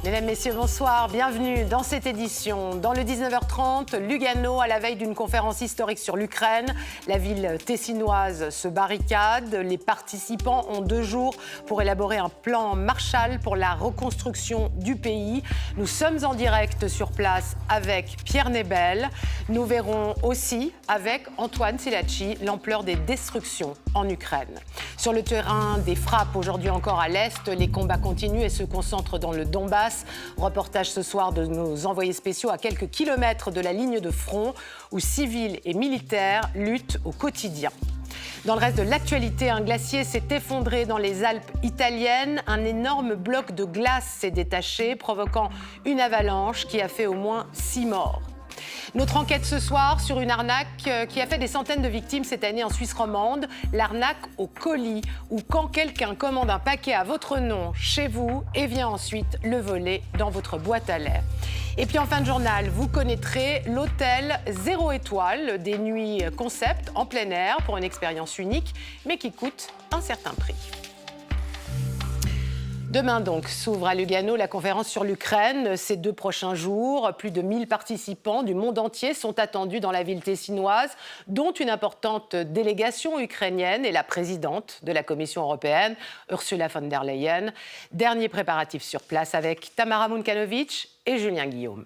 Mesdames, Messieurs, bonsoir. Bienvenue dans cette édition. Dans le 19h30, Lugano, à la veille d'une conférence historique sur l'Ukraine. La ville tessinoise se barricade. Les participants ont 2 jours pour élaborer un plan Marshall pour la reconstruction du pays. Nous sommes en direct sur place avec Pierre Nebel. Nous verrons aussi avec Antoine Szilágyi l'ampleur des destructions en Ukraine. Sur le terrain des frappes, aujourd'hui encore à l'Est, les combats continuent et se concentrent dans le Donbass. Reportage ce soir de nos envoyés spéciaux à quelques kilomètres de la ligne de front où civils et militaires luttent au quotidien. Dans le reste de l'actualité, un glacier s'est effondré dans les Alpes italiennes. Un énorme bloc de glace s'est détaché, provoquant une avalanche qui a fait au moins 6 morts. Notre enquête ce soir sur une arnaque qui a fait des centaines de victimes cette année en Suisse romande, l'arnaque au colis, où quand quelqu'un commande un paquet à votre nom chez vous et vient ensuite le voler dans votre boîte à lettres. Et puis en fin de journal, vous connaîtrez l'hôtel 0 étoile, des nuits concept en plein air pour une expérience unique, mais qui coûte un certain prix. Demain donc s'ouvre à Lugano la conférence sur l'Ukraine. Ces 2 prochains jours, plus de 1000 participants du monde entier sont attendus dans la ville tessinoise, dont une importante délégation ukrainienne et la présidente de la Commission européenne, Ursula von der Leyen. Dernier préparatif sur place avec Tamara Munkanovic et Julien Guillaume.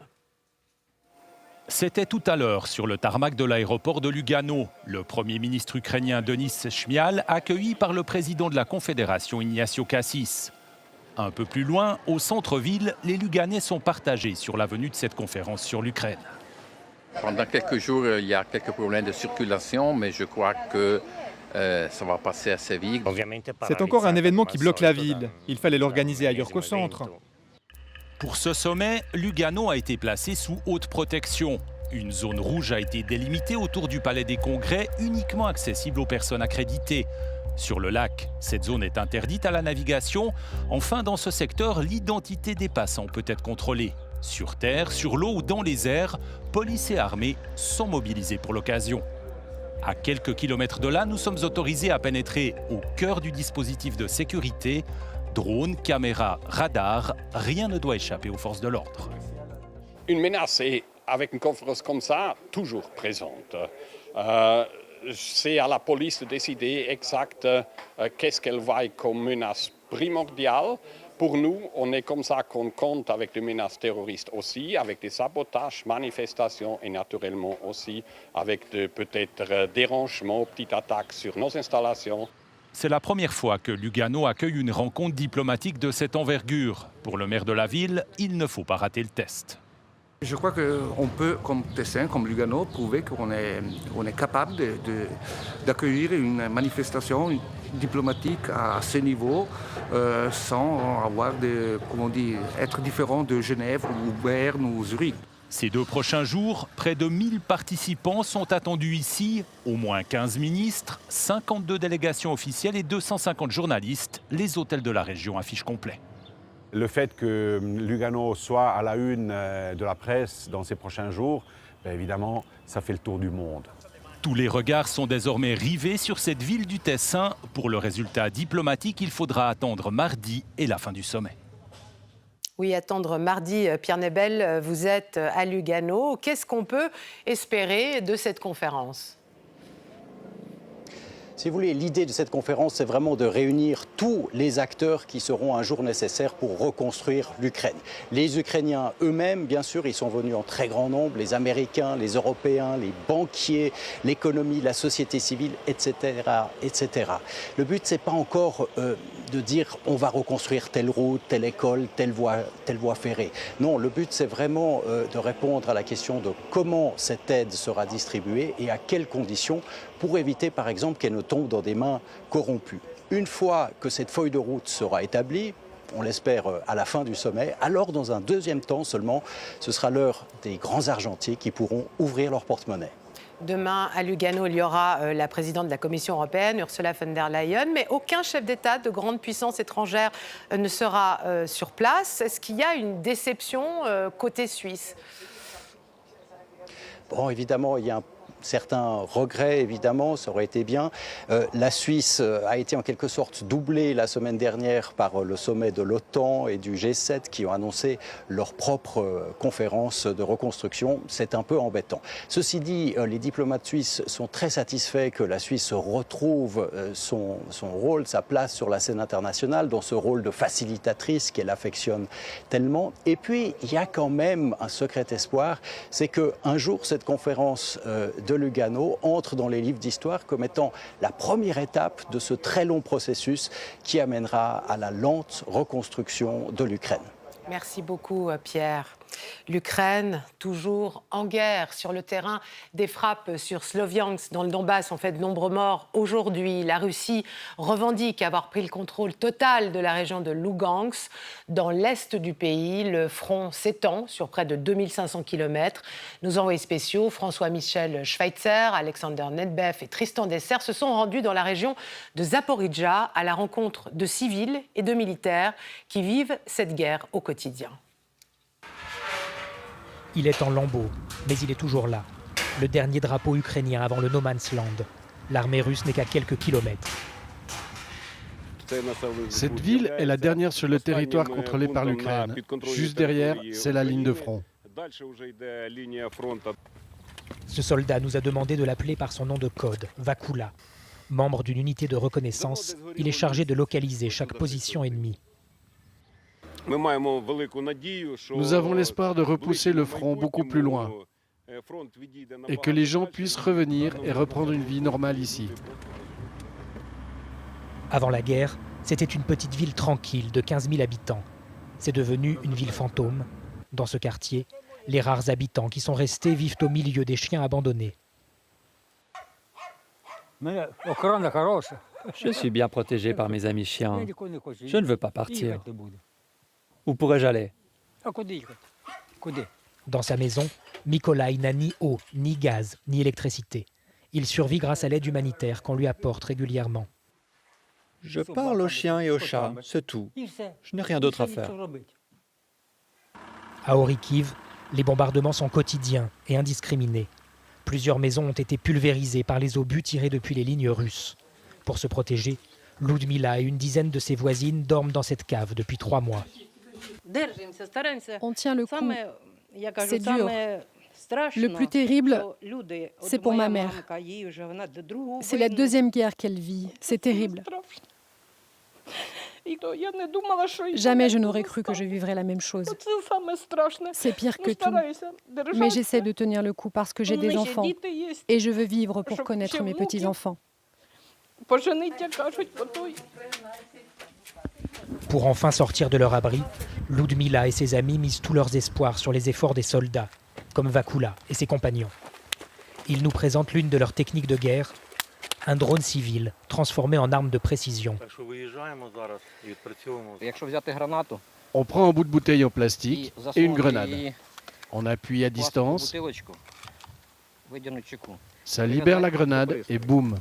C'était tout à l'heure sur le tarmac de l'aéroport de Lugano. Le Premier ministre ukrainien Denis Shmyhal, accueilli par le président de la Confédération Ignacio Cassis. Un peu plus loin, au centre-ville, les Luganais sont partagés sur la venue de cette conférence sur l'Ukraine. Pendant quelques jours, il y a quelques problèmes de circulation, mais je crois que ça va passer assez vite. C'est encore un événement qui bloque la ville. Il fallait l'organiser ailleurs qu'au centre. Pour ce sommet, Lugano a été placé sous haute protection. Une zone rouge a été délimitée autour du Palais des Congrès, uniquement accessible aux personnes accréditées. Sur le lac, cette zone est interdite à la navigation. Enfin, dans ce secteur, l'identité des passants peut être contrôlée. Sur terre, sur l'eau ou dans les airs, police et armée sont mobilisés pour l'occasion. À quelques kilomètres de là, nous sommes autorisés à pénétrer au cœur du dispositif de sécurité. Drones, caméras, radars, rien ne doit échapper aux forces de l'ordre. Une menace est, avec une conférence comme ça, toujours présente. C'est à la police de décider exact qu'est-ce qu'elle voit comme menace primordiale. Pour nous, on est comme ça qu'on compte avec des menaces terroristes aussi, avec des sabotages, manifestations et naturellement aussi avec peut-être dérangements, petites attaques sur nos installations. C'est la première fois que Lugano accueille une rencontre diplomatique de cette envergure. Pour le maire de la ville, il ne faut pas rater le test. Je crois qu'on peut, comme Tessin, comme Lugano, prouver qu'on est capable d'accueillir une manifestation diplomatique à ce niveau sans avoir être différent de Genève ou Berne ou Zurich. Ces 2 prochains jours, près de 1000 participants sont attendus ici, au moins 15 ministres, 52 délégations officielles et 250 journalistes. Les hôtels de la région affichent complet. Le fait que Lugano soit à la une de la presse dans ces prochains jours, évidemment, ça fait le tour du monde. Tous les regards sont désormais rivés sur cette ville du Tessin. Pour le résultat diplomatique, il faudra attendre mardi et la fin du sommet. Oui, attendre mardi. Pierre Nebel, vous êtes à Lugano. Qu'est-ce qu'on peut espérer de cette conférence ? Si vous voulez, l'idée de cette conférence, c'est vraiment de réunir tous les acteurs qui seront un jour nécessaires pour reconstruire l'Ukraine. Les Ukrainiens eux-mêmes, bien sûr, ils sont venus en très grand nombre, les Américains, les Européens, les banquiers, l'économie, la société civile, etc., etc. Le but, c'est pas encore de dire on va reconstruire telle route, telle école, telle voie ferrée. Non, le but, c'est vraiment de répondre à la question de comment cette aide sera distribuée et à quelles conditions pour éviter, par exemple, qu'elle ne tombe dans des mains corrompues. Une fois que cette feuille de route sera établie, on l'espère à la fin du sommet, alors dans un deuxième temps seulement, ce sera l'heure des grands argentiers qui pourront ouvrir leur porte-monnaie. Demain, à Lugano, il y aura la présidente de la Commission européenne, Ursula von der Leyen, mais aucun chef d'État de grande puissance étrangère ne sera sur place. Est-ce qu'il y a une déception côté suisse ? Bon, évidemment, il y a certains regrets, évidemment, ça aurait été bien. La Suisse a été en quelque sorte doublée la semaine dernière par le sommet de l'OTAN et du G7 qui ont annoncé leur propre conférence de reconstruction. C'est un peu embêtant. Ceci dit, les diplomates suisses sont très satisfaits que la Suisse retrouve son rôle, sa place sur la scène internationale, dans ce rôle de facilitatrice qu'elle affectionne tellement. Et puis, il y a quand même un secret espoir, c'est qu'un jour, cette conférence de Lugano entre dans les livres d'histoire comme étant la première étape de ce très long processus qui amènera à la lente reconstruction de l'Ukraine. Merci beaucoup, Pierre. L'Ukraine, toujours en guerre sur le terrain. Des frappes sur Sloviansk, dans le Donbass, ont fait de nombreux morts aujourd'hui. La Russie revendique avoir pris le contrôle total de la région de Lugansk. Dans l'est du pays, le front s'étend sur près de 2500 km. Nos envoyés spéciaux, François-Michel Schweitzer, Alexander Nedbev et Tristan Dessert, se sont rendus dans la région de Zaporijjia à la rencontre de civils et de militaires qui vivent cette guerre au quotidien. Il est en lambeaux, mais il est toujours là. Le dernier drapeau ukrainien avant le No Man's Land. L'armée russe n'est qu'à quelques kilomètres. Cette ville est la dernière sur le territoire contrôlé par l'Ukraine. Juste derrière, c'est la ligne de front. Ce soldat nous a demandé de l'appeler par son nom de code, Vakula. Membre d'une unité de reconnaissance, il est chargé de localiser chaque position ennemie. Nous avons l'espoir de repousser le front beaucoup plus loin et que les gens puissent revenir et reprendre une vie normale ici. Avant la guerre, c'était une petite ville tranquille de 15 000 habitants. C'est devenu une ville fantôme. Dans ce quartier, les rares habitants qui sont restés vivent au milieu des chiens abandonnés. Je suis bien protégé par mes amis chiens. Je ne veux pas partir. Où pourrais-je aller? Dans sa maison, Mykolai n'a ni eau, ni gaz, ni électricité. Il survit grâce à l'aide humanitaire qu'on lui apporte régulièrement. Je parle aux chiens et aux chats, c'est tout. Je n'ai rien d'autre à faire. À Orikiv, les bombardements sont quotidiens et indiscriminés. Plusieurs maisons ont été pulvérisées par les obus tirés depuis les lignes russes. Pour se protéger, Ludmila et une dizaine de ses voisines dorment dans cette cave depuis 3 mois. On tient le coup. C'est dur. Le plus terrible, c'est pour ma mère. C'est la deuxième guerre qu'elle vit. C'est terrible. Jamais je n'aurais cru que je vivrais la même chose. C'est pire que tout. Mais j'essaie de tenir le coup parce que j'ai des enfants et je veux vivre pour connaître mes petits-enfants. Pour enfin sortir de leur abri, Ludmila et ses amis misent tous leurs espoirs sur les efforts des soldats, comme Vakula et ses compagnons. Ils nous présentent l'une de leurs techniques de guerre, un drone civil transformé en arme de précision. On prend un bout de bouteille en plastique et une grenade. On appuie à distance. Ça libère la grenade et boum.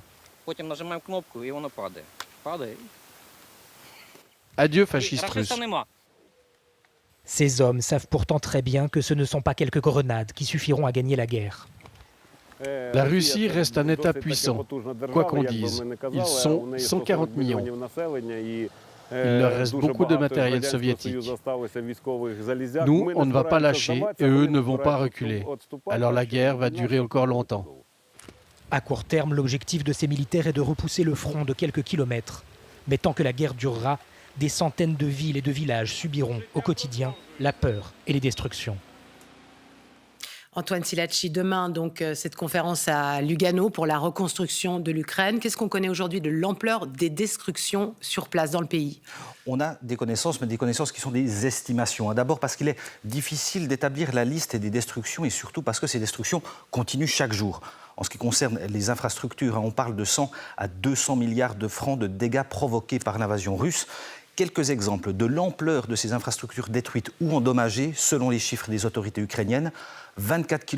Adieu fascistes russes. Ces hommes savent pourtant très bien que ce ne sont pas quelques grenades qui suffiront à gagner la guerre. La Russie reste un État puissant, quoi qu'on dise. Ils sont 140 millions. Il leur reste beaucoup de matériel soviétique. Nous, on ne va pas lâcher et eux ne vont pas reculer. Alors la guerre va durer encore longtemps. À court terme, l'objectif de ces militaires est de repousser le front de quelques kilomètres. Mais tant que la guerre durera, des centaines de villes et de villages subiront au quotidien la peur et les destructions. Antoine Silacci, demain, donc, cette conférence à Lugano pour la reconstruction de l'Ukraine. Qu'est-ce qu'on connaît aujourd'hui de l'ampleur des destructions sur place dans le pays ? On a des connaissances, mais des connaissances qui sont des estimations. D'abord parce qu'il est difficile d'établir la liste des destructions et surtout parce que ces destructions continuent chaque jour. En ce qui concerne les infrastructures, on parle de 100 à 200 milliards de francs de dégâts provoqués par l'invasion russe. Quelques exemples de l'ampleur de ces infrastructures détruites ou endommagées, selon les chiffres des autorités ukrainiennes. 24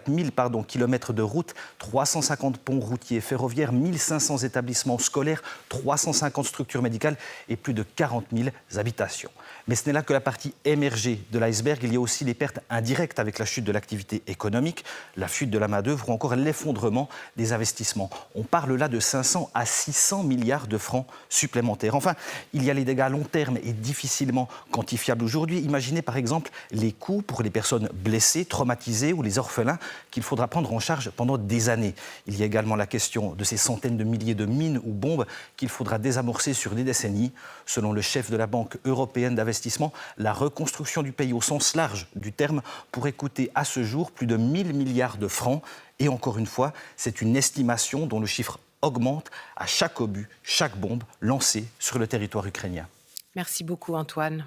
000 kilomètres de routes, 350 ponts routiers et ferroviaires, 1500 établissements scolaires, 350 structures médicales et plus de 40 000 habitations. Mais ce n'est là que la partie émergée de l'iceberg. Il y a aussi les pertes indirectes avec la chute de l'activité économique, la fuite de la main-d'œuvre ou encore l'effondrement des investissements. On parle là de 500 à 600 milliards de francs supplémentaires. Enfin, il y a les dégâts à long terme et difficilement quantifiables aujourd'hui. Imaginez par exemple les coûts pour les personnes blessées, traumatisés ou les orphelins qu'il faudra prendre en charge pendant des années. Il y a également la question de ces centaines de milliers de mines ou bombes qu'il faudra désamorcer sur des décennies. Selon le chef de la Banque européenne d'investissement, la reconstruction du pays au sens large du terme pourrait coûter à ce jour plus de 1 000 milliards de francs. Et encore une fois, c'est une estimation dont le chiffre augmente à chaque obus, chaque bombe lancée sur le territoire ukrainien. Merci beaucoup Antoine.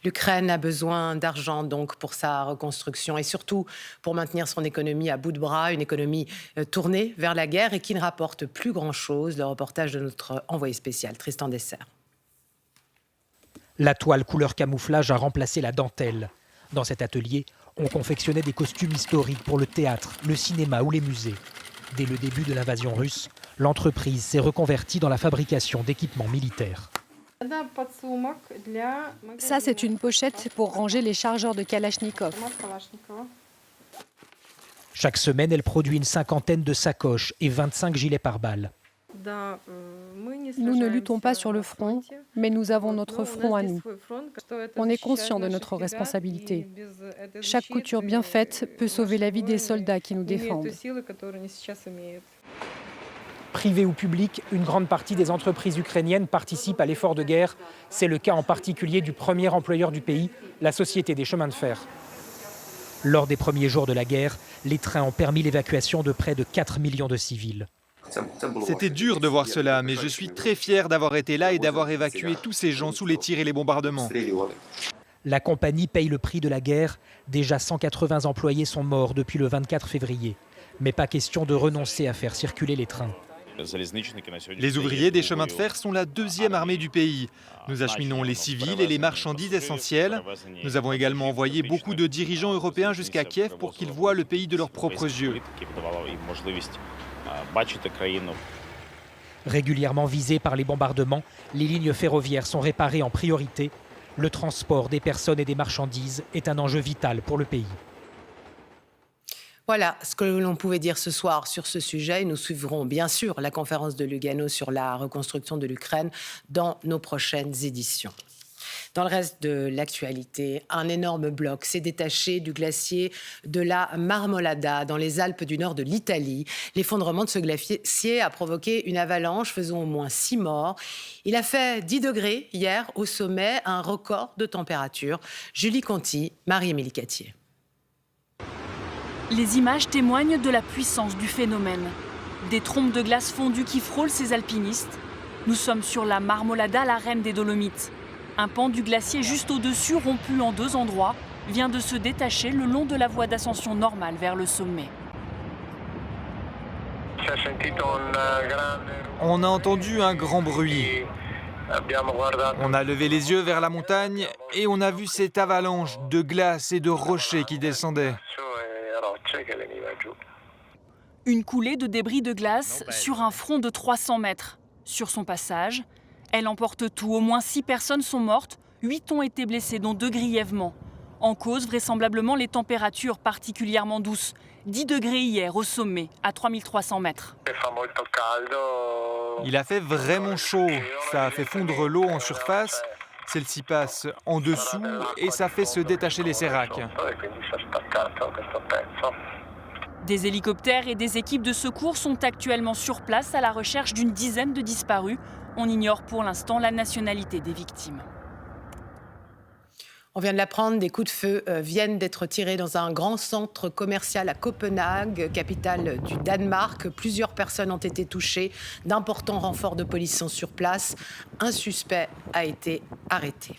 L'Ukraine a besoin d'argent donc pour sa reconstruction et surtout pour maintenir son économie à bout de bras, une économie tournée vers la guerre et qui ne rapporte plus grand-chose. Le reportage de notre envoyé spécial, Tristan Dessert. La toile couleur camouflage a remplacé la dentelle. Dans cet atelier, on confectionnait des costumes historiques pour le théâtre, le cinéma ou les musées. Dès le début de l'invasion russe, l'entreprise s'est reconvertie dans la fabrication d'équipements militaires. Ça, c'est une pochette pour ranger les chargeurs de Kalachnikov. Chaque semaine, elle produit une cinquantaine de sacoches et 25 gilets pare-balles. Nous ne luttons pas sur le front, mais nous avons notre front à nous. On est conscient de notre responsabilité. Chaque couture bien faite peut sauver la vie des soldats qui nous défendent. Privées ou publiques, une grande partie des entreprises ukrainiennes participent à l'effort de guerre. C'est le cas en particulier du premier employeur du pays, la Société des chemins de fer. Lors des premiers jours de la guerre, les trains ont permis l'évacuation de près de 4 millions de civils. C'était dur de voir cela, mais je suis très fier d'avoir été là et d'avoir évacué tous ces gens sous les tirs et les bombardements. La compagnie paye le prix de la guerre. Déjà 180 employés sont morts depuis le 24 février. Mais pas question de renoncer à faire circuler les trains. Les ouvriers des chemins de fer sont la deuxième armée du pays. Nous acheminons les civils et les marchandises essentielles. Nous avons également envoyé beaucoup de dirigeants européens jusqu'à Kiev pour qu'ils voient le pays de leurs propres yeux. Régulièrement visées par les bombardements, les lignes ferroviaires sont réparées en priorité. Le transport des personnes et des marchandises est un enjeu vital pour le pays. Voilà ce que l'on pouvait dire ce soir sur ce sujet. Nous suivrons bien sûr la conférence de Lugano sur la reconstruction de l'Ukraine dans nos prochaines éditions. Dans le reste de l'actualité, un énorme bloc s'est détaché du glacier de la Marmolada dans les Alpes du nord de l'Italie. L'effondrement de ce glacier a provoqué une avalanche faisant au moins 6 morts. Il a fait 10 degrés hier au sommet, un record de température. Julie Conti, Marie-Émilie Cattier. Les images témoignent de la puissance du phénomène. Des trompes de glace fondues qui frôlent ces alpinistes. Nous sommes sur la Marmolada, la reine des Dolomites. Un pan du glacier juste au-dessus, rompu en 2 endroits, vient de se détacher le long de la voie d'ascension normale vers le sommet. On a entendu un grand bruit. On a levé les yeux vers la montagne et on a vu cette avalanche de glace et de rochers qui descendaient. Une coulée de débris de glace sur un front de 300 mètres. Sur son passage, elle emporte tout. Au moins 6 personnes sont mortes, 8 ont été blessées, dont 2 grièvement. En cause, vraisemblablement, les températures particulièrement douces. 10 degrés hier au sommet, à 3300 mètres. Il a fait vraiment chaud. Ça a fait fondre l'eau en surface. Celle-ci passe en dessous et ça fait se détacher les séracs. Des hélicoptères et des équipes de secours sont actuellement sur place à la recherche d'une dizaine de disparus. On ignore pour l'instant la nationalité des victimes. On vient de l'apprendre, des coups de feu viennent d'être tirés dans un grand centre commercial à Copenhague, capitale du Danemark. Plusieurs personnes ont été touchées. D'importants renforts de police sont sur place. Un suspect a été arrêté.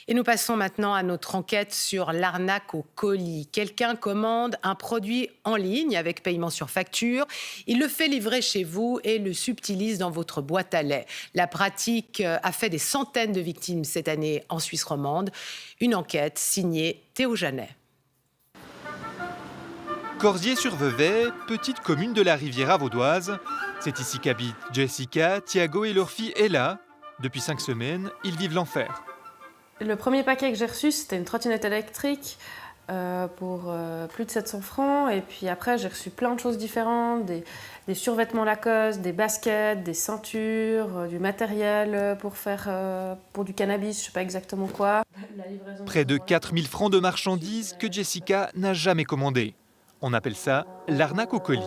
Et nous passons maintenant à notre enquête sur l'arnaque au colis. Quelqu'un commande un produit en ligne avec paiement sur facture. Il le fait livrer chez vous et le subtilise dans votre boîte à lait. La pratique a fait des centaines de victimes cette année en Suisse romande. Une enquête signée Théo Janet. Corsier-sur-Vevey, petite commune de la Riviera vaudoise. C'est ici qu'habitent Jessica, Thiago et leur fille Ella. Depuis 5 semaines, ils vivent l'enfer. Le premier paquet que j'ai reçu, c'était une trottinette électrique pour plus de 700 francs. Et puis après, j'ai reçu plein de choses différentes, des survêtements Lacoste, des baskets, des ceintures, du matériel pour du cannabis, je ne sais pas exactement quoi. Près de 4000 francs de marchandises que Jessica n'a jamais commandées. On appelle ça l'arnaque au colis.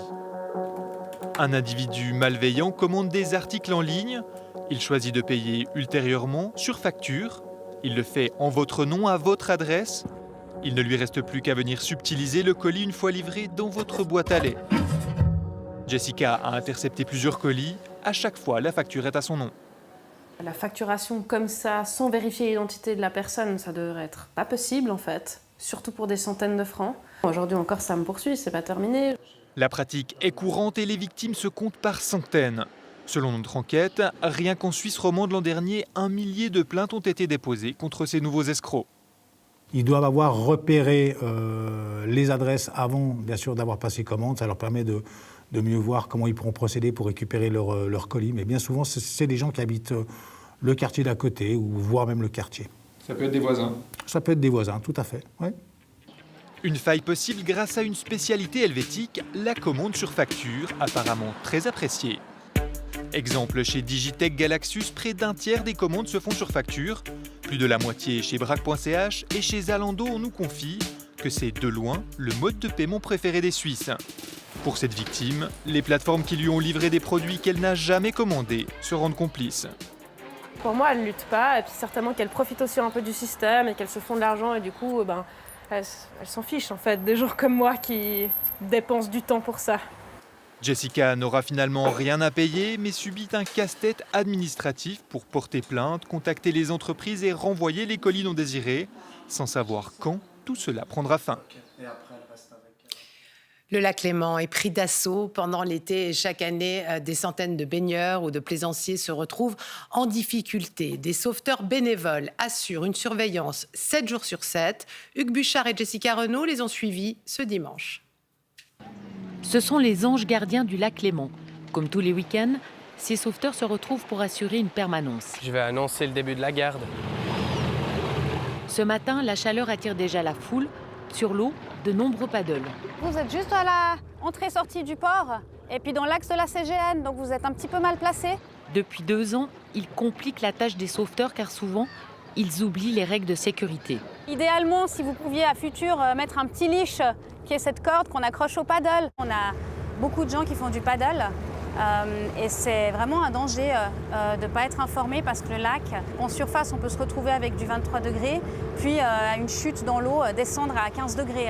Un individu malveillant commande des articles en ligne. Il choisit de payer ultérieurement sur facture. Il le fait en votre nom à votre adresse. Il ne lui reste plus qu'à venir subtiliser le colis une fois livré dans votre boîte à lait. Jessica a intercepté plusieurs colis. À chaque fois, la facture est à son nom. La facturation comme ça, sans vérifier l'identité de la personne, ça devrait être pas possible en fait. Surtout pour des centaines de francs. Aujourd'hui encore, ça me poursuit, c'est pas terminé. La pratique est courante et les victimes se comptent par centaines. Selon notre enquête, rien qu'en Suisse romande l'an dernier, 1 millier de plaintes ont été déposées contre ces nouveaux escrocs. Ils doivent avoir repéré les adresses avant, bien sûr, d'avoir passé commande. Ça leur permet de mieux voir comment ils pourront procéder pour récupérer leur colis. Mais bien souvent, c'est des gens qui habitent le quartier d'à côté, ou voire même le quartier. Ça peut être des voisins. Ça peut être des voisins, tout à fait, oui. Une faille possible grâce à une spécialité helvétique, la commande sur facture, apparemment très appréciée. Exemple chez Digitech Galaxus, près d'un tiers des commandes se font sur facture. Plus de la moitié chez Brac.ch et chez Zalando, on nous confie que c'est de loin le mode de paiement préféré des Suisses. Pour cette victime, les plateformes qui lui ont livré des produits qu'elle n'a jamais commandés se rendent complices. Pour moi, elles ne luttent pas, et puis certainement qu'elles profitent aussi un peu du système et qu'elles se font de l'argent, et du coup, elles s'en fichent en fait, des gens comme moi qui dépensent du temps pour ça. Jessica n'aura finalement rien à payer, mais subit un casse-tête administratif pour porter plainte, contacter les entreprises et renvoyer les colis non désirés, sans savoir quand tout cela prendra fin. Le lac Léman est pris d'assaut pendant l'été et chaque année, des centaines de baigneurs ou de plaisanciers se retrouvent en difficulté. Des sauveteurs bénévoles assurent une surveillance 7 jours sur 7. Hugues Buchard et Jessica Renaud les ont suivis ce dimanche. Ce sont les anges gardiens du lac Léman. Comme tous les week-ends, ces sauveteurs se retrouvent pour assurer une permanence. Je vais annoncer le début de la garde. Ce matin, la chaleur attire déjà la foule. Sur l'eau, de nombreux paddles. Vous êtes juste à la entrée-sortie du port et puis dans l'axe de la CGN, donc vous êtes un petit peu mal placé. Depuis 2 ans, ils compliquent la tâche des sauveteurs car souvent, ils oublient les règles de sécurité. Idéalement, si vous pouviez à futur mettre un petit leash qui est cette corde qu'on accroche au paddle. On a beaucoup de gens qui font du paddle et c'est vraiment un danger de ne pas être informé parce que le lac, en surface, on peut se retrouver avec du 23 degrés, puis à une chute dans l'eau, descendre à 15 degrés.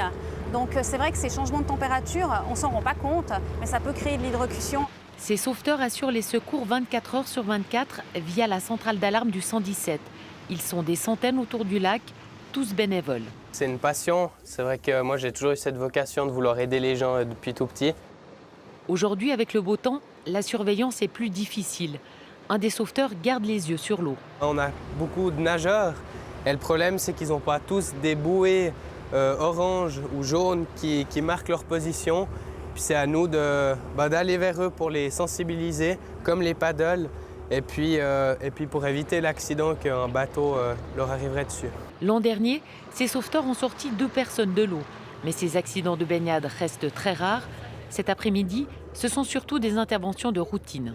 Donc c'est vrai que ces changements de température, on ne s'en rend pas compte, mais ça peut créer de l'hydrocution. Ces sauveteurs assurent les secours 24 heures sur 24 via la centrale d'alarme du 117. Ils sont des centaines autour du lac, tous bénévoles. C'est une passion. C'est vrai que moi, j'ai toujours eu cette vocation de vouloir aider les gens depuis tout petit. Aujourd'hui, avec le beau temps, la surveillance est plus difficile. Un des sauveteurs garde les yeux sur l'eau. On a beaucoup de nageurs et le problème, c'est qu'ils n'ont pas tous des bouées orange ou jaunes qui marquent leur position. Puis c'est à nous d'aller vers eux pour les sensibiliser, comme les paddles, et puis pour éviter l'accident qu'un bateau leur arriverait dessus. L'an dernier, ces sauveteurs ont sorti 2 personnes de l'eau. Mais ces accidents de baignade restent très rares. Cet après-midi, ce sont surtout des interventions de routine.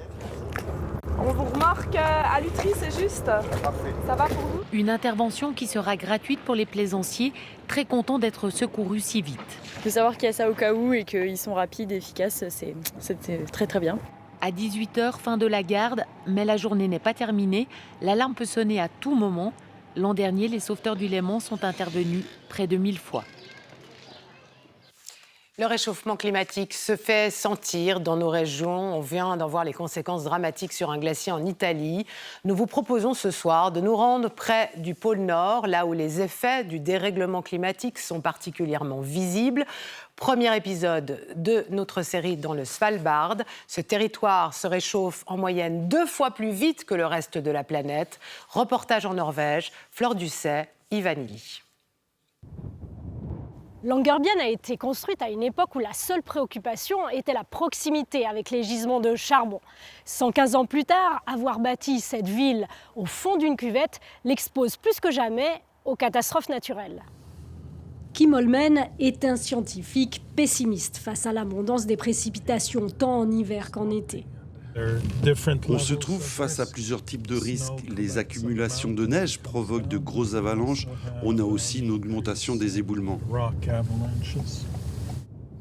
On vous remarque à Lutry, c'est juste. Ça va pour vous? Une intervention qui sera gratuite pour les plaisanciers, très contents d'être secourus si vite. Il faut savoir qu'il y a ça au cas où et qu'ils sont rapides et efficaces, c'est très très bien. À 18h, fin de la garde, mais la journée n'est pas terminée. L'alarme peut sonner à tout moment. L'an dernier, les sauveteurs du Léman sont intervenus près de 1000 fois. Le réchauffement climatique se fait sentir dans nos régions. On vient d'en voir les conséquences dramatiques sur un glacier en Italie. Nous vous proposons ce soir de nous rendre près du pôle Nord, là où les effets du dérèglement climatique sont particulièrement visibles. Premier épisode de notre série dans le Svalbard. Ce territoire se réchauffe en moyenne 2 fois plus vite que le reste de la planète. Reportage en Norvège, Flore Ducet, Yvan Illy. Longyearbyen a été construite à une époque où la seule préoccupation était la proximité avec les gisements de charbon. 115 ans plus tard, avoir bâti cette ville au fond d'une cuvette l'expose plus que jamais aux catastrophes naturelles. Kim Holmen est un scientifique pessimiste face à l'abondance des précipitations tant en hiver qu'en été. On se trouve face à plusieurs types de risques. Les accumulations de neige provoquent de grosses avalanches. On a aussi une augmentation des éboulements.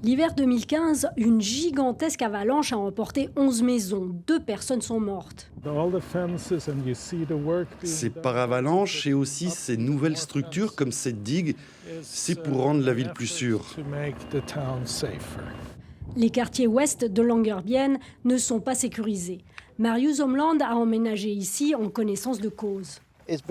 L'hiver 2015, une gigantesque avalanche a emporté 11 maisons. 2 personnes sont mortes. C'est par avalanche et aussi ces nouvelles structures comme cette digue, c'est pour rendre la ville plus sûre. Les quartiers ouest de Longyearbyen ne sont pas sécurisés. Marius Omland a emménagé ici en connaissance de cause. C'est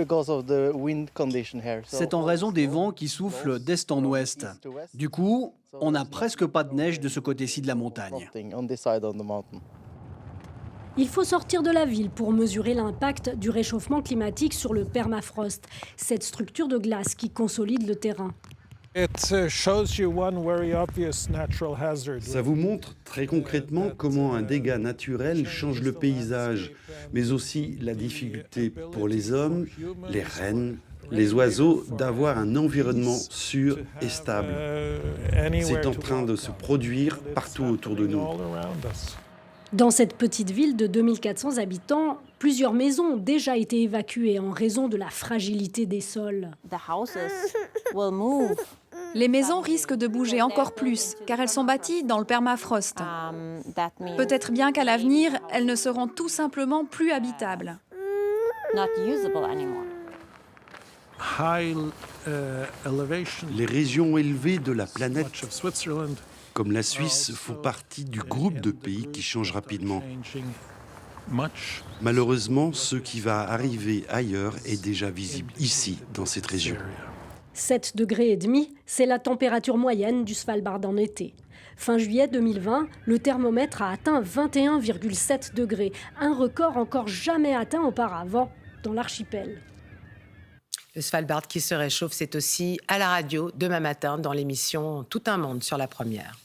en raison des vents qui soufflent d'est en ouest. Du coup, on n'a presque pas de neige de ce côté-ci de la montagne. Il faut sortir de la ville pour mesurer l'impact du réchauffement climatique sur le permafrost, cette structure de glace qui consolide le terrain. Ça vous montre très concrètement comment un dégât naturel change le paysage, mais aussi la difficulté pour les hommes, les rennes, les oiseaux d'avoir un environnement sûr et stable. C'est en train de se produire partout autour de nous. Dans cette petite ville de 2400 habitants, plusieurs maisons ont déjà été évacuées en raison de la fragilité des sols. Les maisons risquent de bouger encore plus, car elles sont bâties dans le permafrost. Peut-être bien qu'à l'avenir, elles ne seront tout simplement plus habitables. Les régions élevées de la planète, comme la Suisse, font partie du groupe de pays qui changent rapidement. Malheureusement, ce qui va arriver ailleurs est déjà visible ici, dans cette région. 7,5 degrés, c'est la température moyenne du Svalbard en été. Fin juillet 2020, le thermomètre a atteint 21,7 degrés, un record encore jamais atteint auparavant dans l'archipel. Le Svalbard qui se réchauffe, c'est aussi à la radio demain matin dans l'émission Tout un monde sur la première.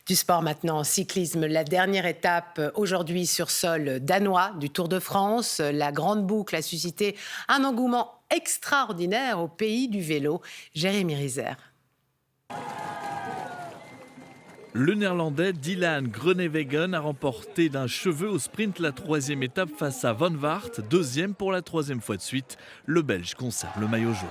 Du sport maintenant, cyclisme, la dernière étape aujourd'hui sur sol danois du Tour de France. La grande boucle a suscité un engouement extraordinaire au pays du vélo. Jérémy Rizer. Le néerlandais Dylan Groenewegen a remporté d'un cheveu au sprint la 3e étape face à Van Aert, 2e pour la 3e fois de suite. Le Belge conserve le maillot jaune.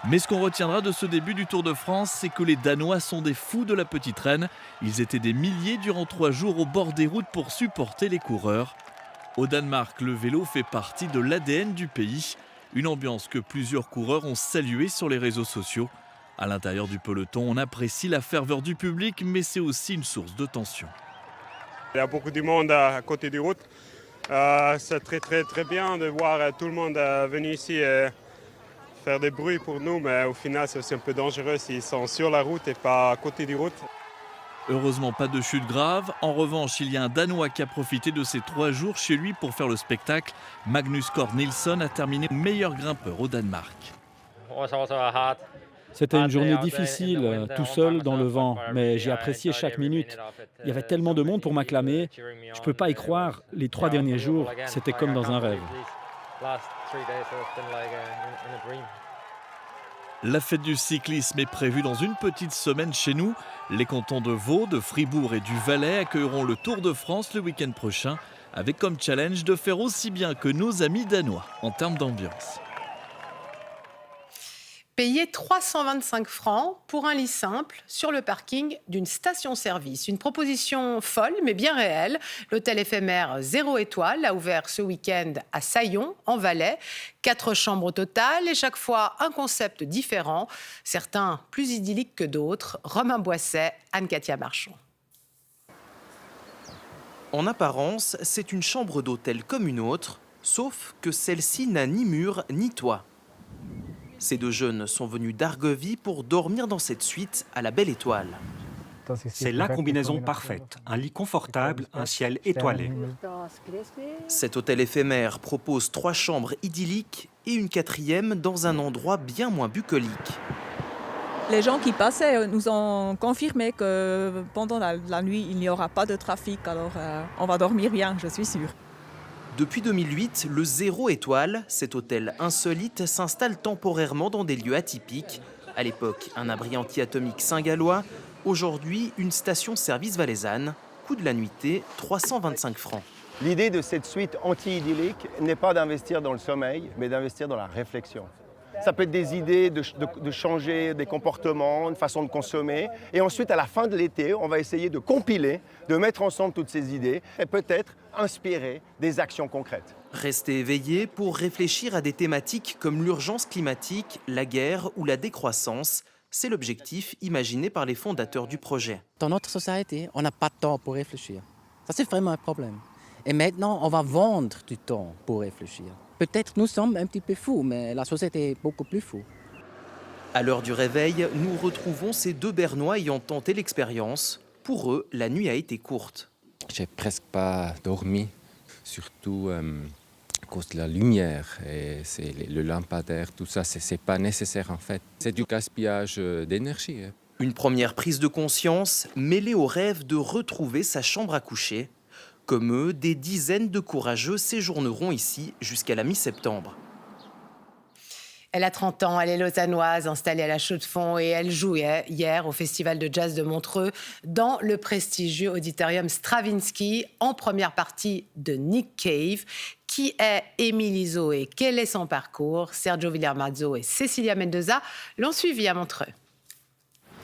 Mais ce qu'on retiendra de ce début du Tour de France, c'est que les Danois sont des fous de la petite reine. Ils étaient des milliers durant 3 jours au bord des routes pour supporter les coureurs. Au Danemark, le vélo fait partie de l'ADN du pays. Une ambiance que plusieurs coureurs ont saluée sur les réseaux sociaux. À l'intérieur du peloton, on apprécie la ferveur du public, mais c'est aussi une source de tension. Il y a beaucoup de monde à côté des routes. C'est très bien de voir tout le monde venir ici faire des bruits pour nous, mais au final c'est aussi un peu dangereux s'ils sont sur la route et pas à côté des routes. Heureusement, pas de chute grave. En revanche, il y a un Danois qui a profité de ces 3 jours chez lui pour faire le spectacle. Magnus Cort Nielsen a terminé meilleur grimpeur au Danemark. C'était une journée difficile, tout seul dans le vent, mais j'ai apprécié chaque minute. Il y avait tellement de monde pour m'acclamer. Je ne peux pas y croire. Les 3 derniers jours, c'était comme dans un rêve. La fête du cyclisme est prévue dans une petite semaine chez nous. Les cantons de Vaud, de Fribourg et du Valais accueilleront le Tour de France le week-end prochain, avec comme challenge de faire aussi bien que nos amis danois en termes d'ambiance. payer 325 francs pour un lit simple sur le parking d'une station-service. Une proposition folle, mais bien réelle. L'hôtel éphémère 0 étoile a ouvert ce week-end à Saillon, en Valais. 4 chambres au total et chaque fois un concept différent. Certains plus idylliques que d'autres. Romain Boisset, Anne-Katia Marchand. En apparence, c'est une chambre d'hôtel comme une autre, sauf que celle-ci n'a ni mur ni toit. Ces 2 jeunes sont venus d'Argovie pour dormir dans cette suite à la Belle Étoile. C'est la combinaison parfaite. Un lit confortable, un ciel étoilé. Cet hôtel éphémère propose 3 chambres idylliques et une 4e dans un endroit bien moins bucolique. Les gens qui passaient nous ont confirmé que pendant la nuit, il n'y aura pas de trafic. Alors on va dormir bien, je suis sûre. Depuis 2008, le 0 étoile, cet hôtel insolite, s'installe temporairement dans des lieux atypiques. À l'époque, un abri anti-atomique saint-gallois. Aujourd'hui, une station-service valaisanne. Coût de la nuitée, 325 francs. L'idée de cette suite anti-idyllique n'est pas d'investir dans le sommeil, mais d'investir dans la réflexion. Ça peut être des idées de changer des comportements, une façon de consommer. Et ensuite, à la fin de l'été, on va essayer de compiler, de mettre ensemble toutes ces idées et peut-être inspirer des actions concrètes. Restez éveillés pour réfléchir à des thématiques comme l'urgence climatique, la guerre ou la décroissance. C'est l'objectif imaginé par les fondateurs du projet. Dans notre société, on n'a pas de temps pour réfléchir. Ça, c'est vraiment un problème. Et maintenant, on va vendre du temps pour réfléchir. Peut-être nous sommes un petit peu fous, mais la société est beaucoup plus fou. À l'heure du réveil, nous retrouvons ces 2 Bernois ayant tenté l'expérience. Pour eux, la nuit a été courte. J'ai presque pas dormi, surtout à cause de la lumière. Et c'est le lampadaire, tout ça, c'est pas nécessaire en fait. C'est du gaspillage d'énergie. Une première prise de conscience mêlée au rêve de retrouver sa chambre à coucher. Comme eux, des dizaines de courageux séjourneront ici jusqu'à la mi-septembre. Elle a 30 ans, elle est lausannoise, installée à la Chaux-de-Fonds et elle jouait hier au Festival de Jazz de Montreux dans le prestigieux auditorium Stravinsky en première partie de Nick Cave. Qui est Émilie Zoé? Quel est son parcours? Sergio Villarmazzo et Cecilia Mendoza l'ont suivi à Montreux.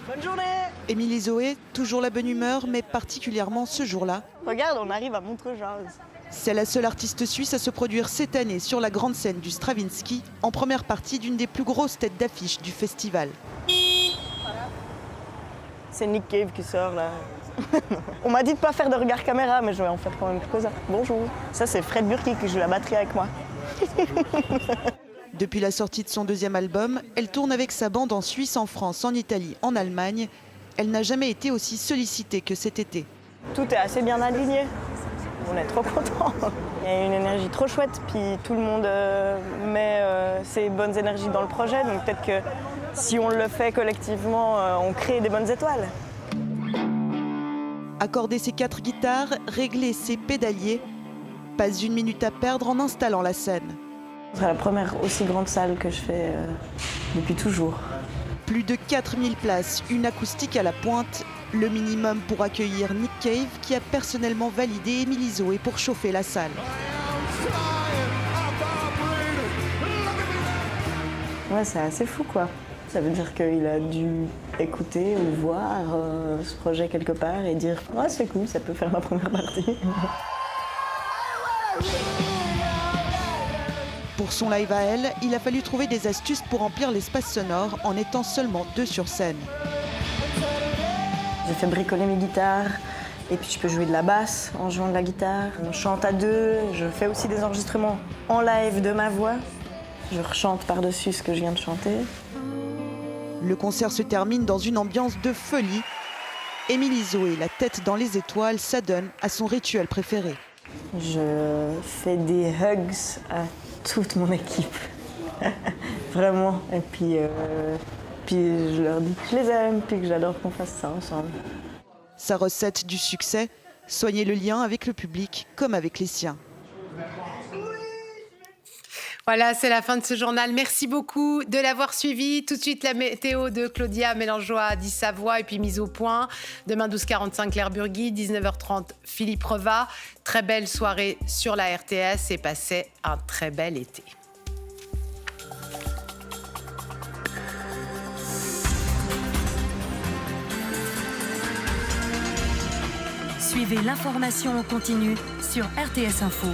Bonne journée! Émilie Zoé, toujours la bonne humeur, mais particulièrement ce jour-là. Regarde, on arrive à Montreux Jazz. C'est la seule artiste suisse à se produire cette année sur la grande scène du Stravinsky, en première partie d'une des plus grosses têtes d'affiche du festival. C'est Nick Cave qui sort là. On m'a dit de ne pas faire de regard caméra, mais je vais en faire quand même quelques-uns. Bonjour. Ça, c'est Fred Burki qui joue la batterie avec moi. Depuis la sortie de son 2e album, elle tourne avec sa bande en Suisse, en France, en Italie, en Allemagne. Elle n'a jamais été aussi sollicitée que cet été. Tout est assez bien aligné. On est trop contents. Il y a une énergie trop chouette, puis tout le monde met ses bonnes énergies dans le projet. Donc peut-être que si on le fait collectivement, on crée des bonnes étoiles. Accorder ses 4 guitares, régler ses pédaliers. Pas une minute à perdre en installant la scène. C'est la première aussi grande salle que je fais depuis toujours. Plus de 4000 places, une acoustique à la pointe, le minimum pour accueillir Nick Cave qui a personnellement validé Émilie Zoé pour chauffer la salle. Ouais, c'est assez fou quoi. Ça veut dire qu'il a dû écouter ou voir ce projet quelque part et dire « Ouais, c'est cool, ça peut faire ma première partie ». Pour son live à elle, il a fallu trouver des astuces pour remplir l'espace sonore en étant seulement 2 sur scène. J'ai fait bricoler mes guitares et puis je peux jouer de la basse en jouant de la guitare. On chante à 2, je fais aussi des enregistrements en live de ma voix. Je rechante par-dessus ce que je viens de chanter. Le concert se termine dans une ambiance de folie. Émilie Zoé, la tête dans les étoiles, s'adonne à son rituel préféré. Je fais des hugs à toute mon équipe, vraiment. Et puis je leur dis que je les aime, puis que j'adore qu'on fasse ça ensemble. Sa recette du succès, soigner le lien avec le public comme avec les siens. Voilà, c'est la fin de ce journal. Merci beaucoup de l'avoir suivi. Tout de suite, la météo de Claudia Mélangeois, 10 Savoie, et puis mise au point. Demain, 12h45, Claire Burgui, 19h30, Philippe Reva. Très belle soirée sur la RTS et passez un très bel été. Suivez l'information en continu sur RTS Info.